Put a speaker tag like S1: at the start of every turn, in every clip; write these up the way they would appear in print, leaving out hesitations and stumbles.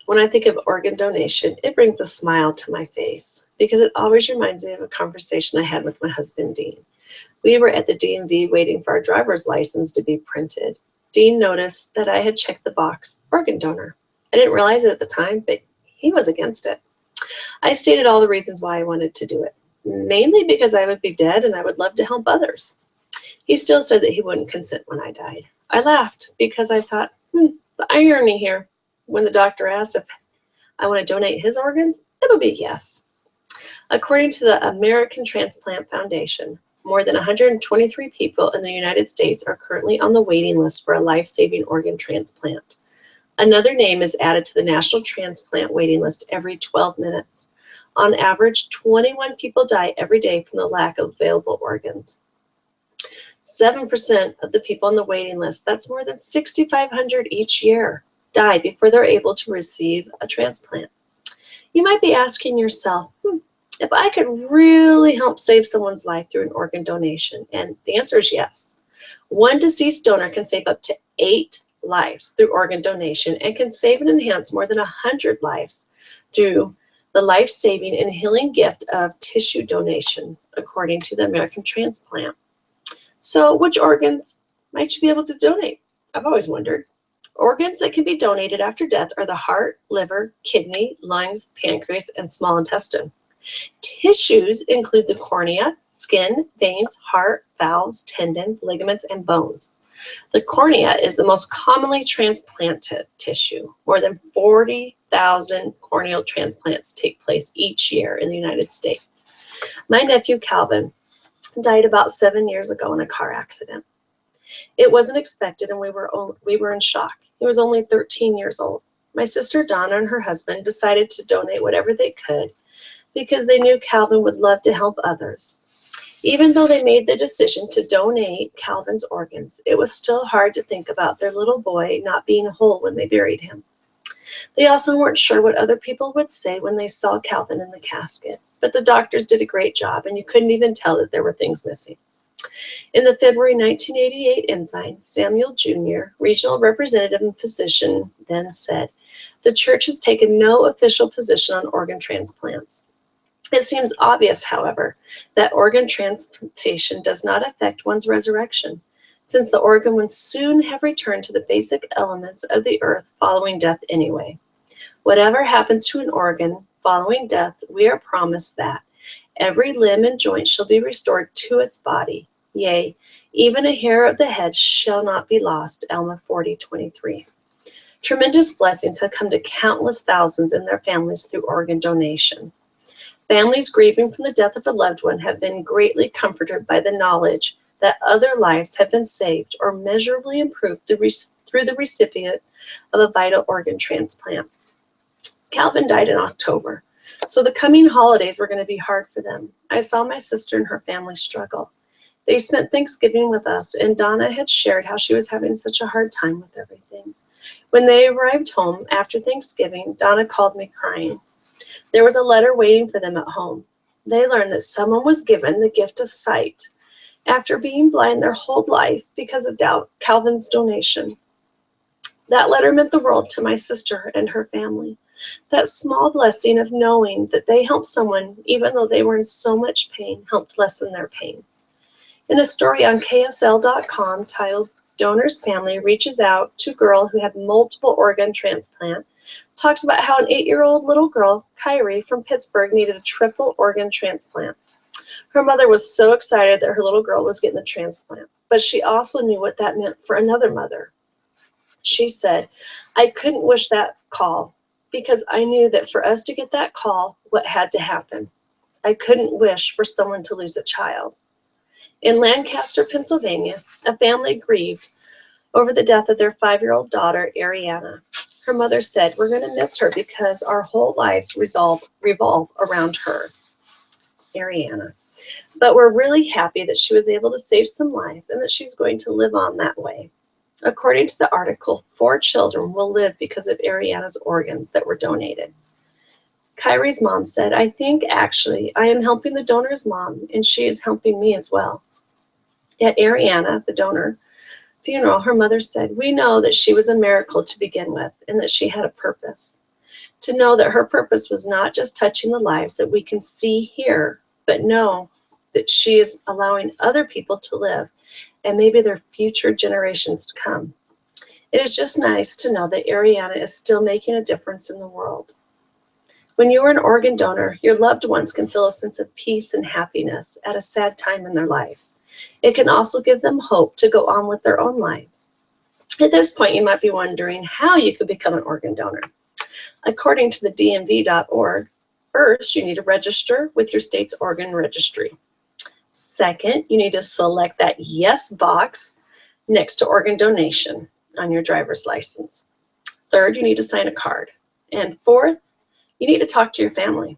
S1: When I think of organ donation, it brings a smile to my face because it always reminds me of a conversation I had with my husband, Dean. We were at the DMV waiting for our driver's license to be printed. Dean noticed that I had checked the box organ donor. I didn't realize it at the time, but he was against it. I stated all the reasons why I wanted to do it, mainly because I would be dead and I would love to help others. He still said that he wouldn't consent when I died. I laughed because I thought, the irony here. When the doctor asked if I want to donate his organs, it'll be yes. According to the American Transplant Foundation, more than 123 people in the United States are currently on the waiting list for a life-saving organ transplant. Another name is added to the national transplant waiting list every 12 minutes. On average, 21 people die every day from the lack of available organs. 7% of the people on the waiting list, that's more than 6,500 each year, die before they're able to receive a transplant. You might be asking yourself, if I could really help save someone's life through an organ donation, and the answer is yes. One deceased donor can save up to 8 lives through organ donation and can save and enhance more than 100 lives through the life-saving and healing gift of tissue donation, according to the American Transplant. So which organs might you be able to donate? I've always wondered. Organs that can be donated after death are the heart, liver, kidney, lungs, pancreas, and small intestine. Tissues include the cornea, skin, veins, heart, valves, tendons, ligaments, and bones. The cornea is the most commonly transplanted tissue. More than 40,000 corneal transplants take place each year in the United States. My nephew Calvin died about 7 years ago in a car accident. It wasn't expected, and we were in shock. He was only 13 years old. My sister Donna and her husband decided to donate whatever they could because they knew Calvin would love to help others. Even though they made the decision to donate Calvin's organs, it was still hard to think about their little boy not being whole when they buried him. They also weren't sure what other people would say when they saw Calvin in the casket, but the doctors did a great job, and you couldn't even tell that there were things missing. In the February 1988 Ensign, Samuel Jr., regional representative and physician, then said, "The church has taken no official position on organ transplants. It seems obvious, however, that organ transplantation does not affect one's resurrection, since the organ would soon have returned to the basic elements of the earth following death anyway. Whatever happens to an organ following death, we are promised that every limb and joint shall be restored to its body. Yea, even a hair of the head shall not be lost." Alma 40:23. Tremendous blessings have come to countless thousands and their families through organ donation. Families grieving from the death of a loved one have been greatly comforted by the knowledge that other lives have been saved or measurably improved through the recipient of a vital organ transplant. Calvin died in October, so the coming holidays were going to be hard for them. I saw my sister and her family struggle. They spent Thanksgiving with us, and Donna had shared how she was having such a hard time with everything. When they arrived home after Thanksgiving, Donna called me crying. There was a letter waiting for them at home. They learned that someone was given the gift of sight after being blind their whole life because of Calvin's donation. That letter meant the world to my sister and her family. That small blessing of knowing that they helped someone, even though they were in so much pain, helped lessen their pain. In a story on KSL.com titled "Donor's Family Reaches Out to Girl Who Had Multiple Organ Transplant," talks about how an 8-year-old little girl, Kyrie, from Pittsburgh, needed a triple organ transplant. Her mother was so excited that her little girl was getting the transplant, but she also knew what that meant for another mother. She said, "I couldn't wish that call because I knew that for us to get that call, what had to happen. I couldn't wish for someone to lose a child." In Lancaster, Pennsylvania, a family grieved over the death of their 5-year-old daughter, Ariana. Her mother said, "We're going to miss her because our whole lives revolve around her," Ariana. "But we're really happy that she was able to save some lives and that she's going to live on that way." According to the article, 4 children will live because of Ariana's organs that were donated. Kyrie's mom said, "I think actually I am helping the donor's mom, and she is helping me as well." Yet Ariana, the donor, funeral, her mother said, "We know that she was a miracle to begin with and that she had a purpose. To know that her purpose was not just touching the lives that we can see here, but know that she is allowing other people to live and maybe their future generations to come. It is just nice to know that Ariana is still making a difference in the world." When you are an organ donor, your loved ones can feel a sense of peace and happiness at a sad time in their lives. It can also give them hope to go on with their own lives. At this point, you might be wondering how you could become an organ donor. According to the DMV.org, first, you need to register with your state's organ registry. Second, you need to select that yes box next to organ donation on your driver's license. Third, you need to sign a card. And fourth, you need to talk to your family.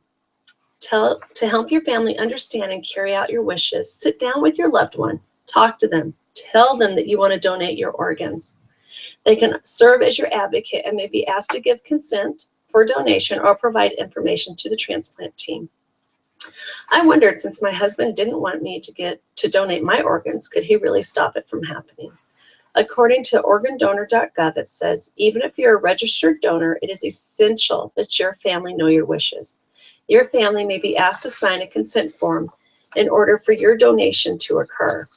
S1: To help your family understand and carry out your wishes, sit down with your loved one, talk to them, tell them that you want to donate your organs. They can serve as your advocate and may be asked to give consent for donation or provide information to the transplant team. I wondered, since my husband didn't want me to donate my organs, could he really stop it from happening? According to organdonor.gov, it says, even if you're a registered donor, it is essential that your family know your wishes. Your family may be asked to sign a consent form in order for your donation to occur.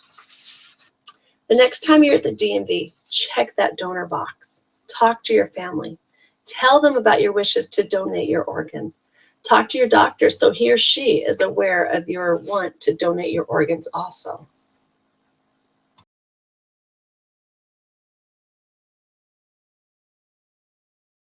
S1: The next time you're at the DMV, check that donor box. Talk to your family. Tell them about your wishes to donate your organs. Talk to your doctor so he or she is aware of your want to donate your organs also.